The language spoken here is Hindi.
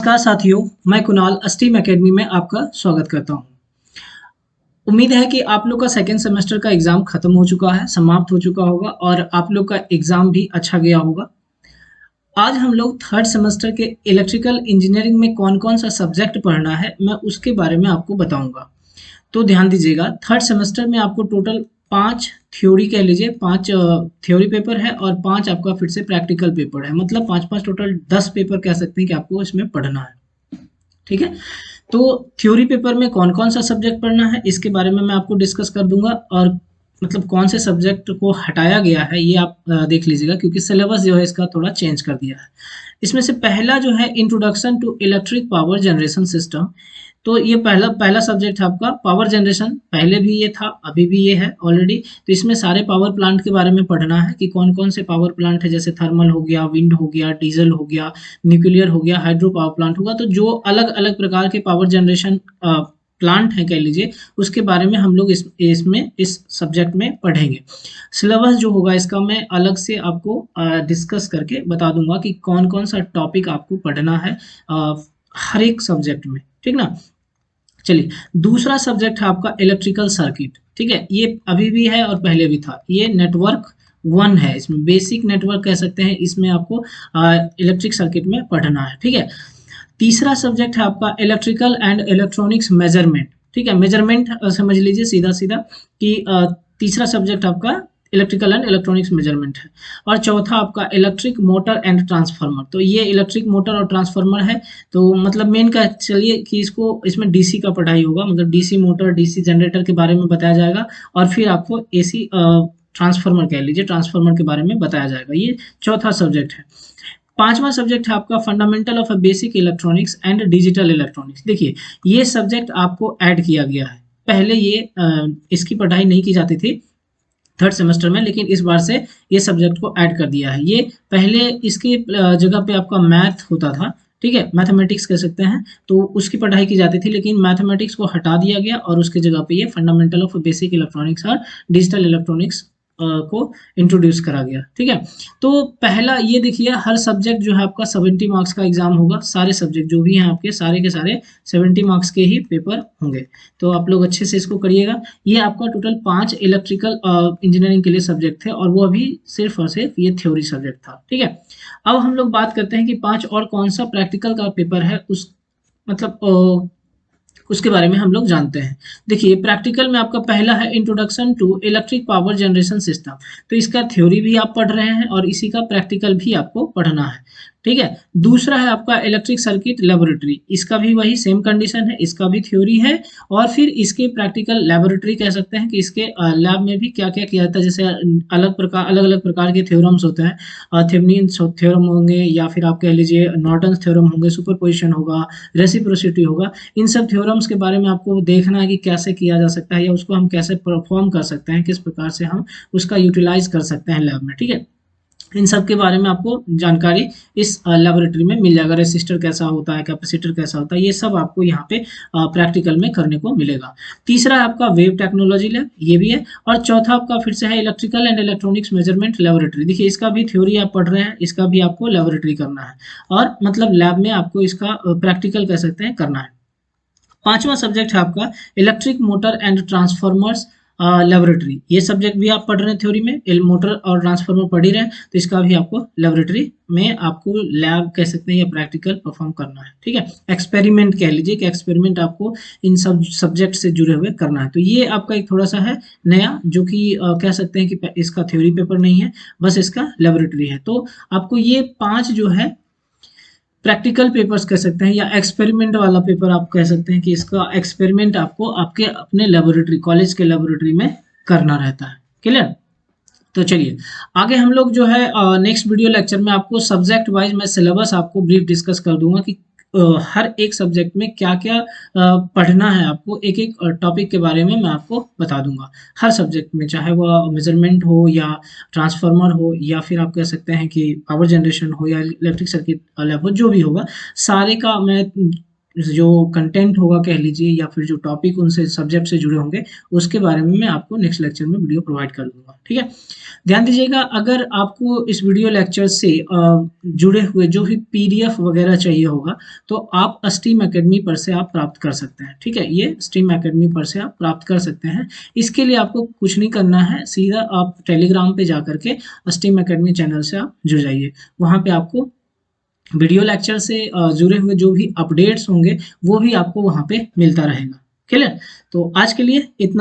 नमस्कार साथियों, मैं कुणाल अस्टीम एकेडमी में आपका स्वागत करता हूं। उम्मीद है कि आप लोग का सेकेंड सेमेस्टर का एग्ज़ाम खत्म हो चुका है, समाप्त हो चुका होगा और आप लोग का एग्ज़ाम भी अच्छा गया होगा। आज हम लोग थर्ड सेमेस्टर के इलेक्ट्रिकल इंजीनियरिंग में कौन-कौन सा सब्जेक्ट पढ़ना है, मैं उसके बारे में आपको बताऊँगा। तो ध्यान दीजिएगा, थर्ड सेमेस्टर में आपको टोटल 5 थ्योरी कह लीजिए, 5 थ्योरी पेपर है और 5 आपका फिर से प्रैक्टिकल पेपर है। मतलब 5-5 टोटल 10 पेपर कह सकते हैं कि आपको इसमें पढ़ना है। ठीक है? तो थ्योरी पेपर में कौन-कौन सा सब्जेक्ट पढ़ना है, इसके बारे में मैं आपको डिस्कस कर दूँगा और मतलब कौन से सब्जेक्ट को हटाया गया है, ये आप देख लीजिएगा क्योंकि सिलेबस जो है इसका थोड़ा चेंज कर दिया है। इसमें से पहला जो है introduction to electric power generation system. तो ये पहला पहला सब्जेक्ट है आपका पावर जनरेशन। पहले भी ये था, अभी भी ये है ऑलरेडी। तो इसमें सारे पावर प्लांट के बारे में पढ़ना है कि कौन-कौन से पावर प्लांट है, जैसे थर्मल हो गया, विंड हो गया, डीजल हो गया, न्यूक्लियर हो गया, हाइड्रो पावर प्लांट होगा। तो जो अलग-अलग प्रकार के पावर जनरेशन प्लांट हैं कह लीजिए, उसके बारे में हम लोग इस सब्जेक्ट में पढ़ेंगे। सिलेबस जो होगा इसका मैं अलग से आपको डिस्कस करके बता दूँगा कि कौन-कौन सा टॉपिक आपको पढ़ना है हर एक सब्जेक्ट में, ठीक ना? चलिए, दूसरा सब्जेक्ट है आपका इलेक्ट्रिकल सर्किट, ठीक है? ये अभी भी है और पहले भी था। ये नेटवर्क 1 है, इसमें बेसिक नेटवर्क कह सकते हैं, इसमें आपको इलेक्ट्रिक सर्किट में पढ़ना है, ठीक है? तीसरा सब्जेक्ट है आपका इलेक्ट्रिकल एंड इलेक्ट्रॉनिक्स मेजरमेंट, ठीक है? मेजरमेंट समझ लीजिए सीधा-सीधा कि तीसरा सब्जेक्ट आपका इलेक्ट्रिकल एंड इलेक्ट्रॉनिक्स मेजरमेंट है और चौथा आपका इलेक्ट्रिक मोटर एंड ट्रांसफार्मर। तो ये इलेक्ट्रिक मोटर और ट्रांसफार्मर है, तो मतलब मेन का चलिए कि इसमें डीसी का पढ़ाई होगा, मतलब डीसी मोटर, डीसी जनरेटर के बारे में बताया जाएगा और फिर आपको एसी ट्रांसफार्मर कह लीजिए, ट्रांसफार्मर के बारे में बताया जाएगा। ये चौथा सब्जेक्ट है। पांचवा सब्जेक्ट है आपका fundamental of a basic electronics and digital electronics. देखिए, ये सब्जेक्ट आपको ऐड किया गया है। पहले ये इसकी पढ़ाई नहीं की जाती थी थर्ड सेमेस्टर में, लेकिन इस बार से ये सब्जेक्ट को ऐड कर दिया है। ये पहले इसके जगह पे आपका मैथ होता था, ठीक है? मैथमेटिक्स कह सकते हैं, तो उसकी पढ़ाई की जाती थी, लेकिन मैथमेटिक्स को हटा दिया गया और उसके जगह पे ये फंडामेंटल ऑफ बेसिक इलेक्ट्रॉनिक्स और डिजिटल इलेक्ट्रॉनिक्स को इंट्रोड्यूस करा गया, ठीक है? तो पहला ये देखिए, हर सब्जेक्ट जो है आपका 70 मार्क्स का एग्जाम होगा। सारे सब्जेक्ट जो भी हैं आपके, सारे के सारे 70 मार्क्स के ही पेपर होंगे। तो आप लोग अच्छे से इसको करिएगा। ये आपका टोटल 5 इलेक्ट्रिकल इंजीनियरिंग के लिए सब्जेक्ट थे और वो अभी सिर्फ और सिर्फ ये थ्योरी सब्जेक्ट था, ठीक है? अब हम लोग बात करते हैं कि 5 और कौन सा प्रैक्टिकल का पेपर है, उस मतलब उसके बारे में हम लोग जानते हैं। देखिए, प्रैक्टिकल में आपका पहला है introduction to electric power generation system. तो इसका थ्योरी भी आप पढ़ रहे हैं और इसी का प्रैक्टिकल भी आपको पढ़ना है, ठीक है? दूसरा है आपका इलेक्ट्रिक सर्किट लेबोरेटरी। इसका भी वही सेम कंडीशन है, इसका भी थ्योरी है और फिर इसके प्रैक्टिकल लेबोरेटरी कह सकते हैं कि इसके लैब में भी क्या-क्या किया जाता है। जैसे अलग-अलग प्रकार के थ्योरम्स होते हैं, थेवेनिन्स थ्योरम होंगे या फिर आप कह लीजिए नॉर्टन्स थ्योरम होंगे, सुपरपोजिशन होगा, रेसिप्रोसिटी होगा। इन सब थ्योरम्स के बारे में आपको देखना है कि कैसे किया जा सकता है या उसको हम कैसे परफॉर्म कर सकते हैं, किस प्रकार से हम उसका यूटिलाइज कर सकते हैं लैब में, ठीक है? इन सब के बारे में आपको जानकारी इस लेबोरेटरी में मिल जाएगा। रेसिस्टर कैसा होता है, कैपेसिटर कैसा होता है, ये सब आपको यहाँ पे प्रैक्टिकल में करने को मिलेगा। तीसरा है आपका वेव टेक्नोलॉजी लैब, ये भी है और चौथा आपका फिर से है electrical and electronics measurement laboratory. देखिए, इसका भी थ्योरी आप पढ़ रहे हैं, इसका भी आपको लेबोरेटरी करना है और मतलब लैब में आपको इसका प्रैक्टिकल कह सकते हैं करना है। पांचवा सब्जेक्ट है आपका electric motor and transformers laboratory. ये सब्जेक्ट भी आप पढ़ रहे हैं थ्योरी में, मोटर और ट्रांसफॉर्मर पढ़ ही रहे हैं, तो इसका भी आपको लेबोरेटरी में आपको लैब कह सकते हैं या प्रैक्टिकल परफॉर्म करना है, ठीक है? एक्सपेरिमेंट कह लीजिए कि एक्सपेरिमेंट आपको इन सब सब्जेक्ट से जुड़े हुए करना है। तो ये आपका एक थोड़ा सा है नया, जो कि कह सकते हैं कि इसका थ्योरी पेपर नहीं है, बस इसका लेबोरेटरी है। तो आपको ये 5 जो है प्रैक्टिकल पेपर्स कह सकते हैं या एक्सपेरिमेंट वाला पेपर आप कह सकते हैं कि इसका एक्सपेरिमेंट आपको आपके अपने लेबोरेटरी, कॉलेज के लेबोरेटरी में करना रहता है। क्लियर? तो चलिए, आगे हम लोग जो है नेक्स्ट वीडियो लेक्चर में आपको सब्जेक्ट वाइज मैं सिलेबस आपको ब्रीफ डिस्कस कर दूंगा कि हर एक सब्जेक्ट में क्या-क्या पढ़ना है आपको, एक-एक टॉपिक के बारे में मैं आपको बता दूंगा। हर सब्जेक्ट में, चाहे वो मेजरमेंट हो या ट्रांसफार्मर हो या फिर आप कह सकते हैं कि पावर जनरेशन हो या इलेक्ट्रिक सर्किट लैब हो, जो भी होगा, सारे का मैं जो कंटेंट होगा कह लीजिए या फिर जो टॉपिक उनसे सब्जेक्ट से जुड़े होंगे, उसके बारे में मैं आपको नेक्स्ट लेक्चर में वीडियो प्रोवाइड कर दूँगा, ठीक है? ध्यान दीजिएगा, अगर आपको इस वीडियो लेक्चर से जुड़े हुए जो भी पीडीएफ वगैरह चाहिए होगा, तो आप स्टीम अकेडमी पर से आप प्राप्त कर सकते हैं, ठीक है? ये स्टीम अकेडमी पर से आप प्राप्त कर सकते हैं। इसके लिए आपको कुछ नहीं करना है, सीधा आप टेलीग्राम पे जाकर के स्टीम अकेडमी चैनल से आप जुड़ जाइए। वहाँ पे आपको वीडियो लेक्चर से जुड़े हुए जो भी अपडेट्स होंगे, वो भी आपको वहाँ पे मिलता रहेगा। क्लियर? तो आज के लिए इतना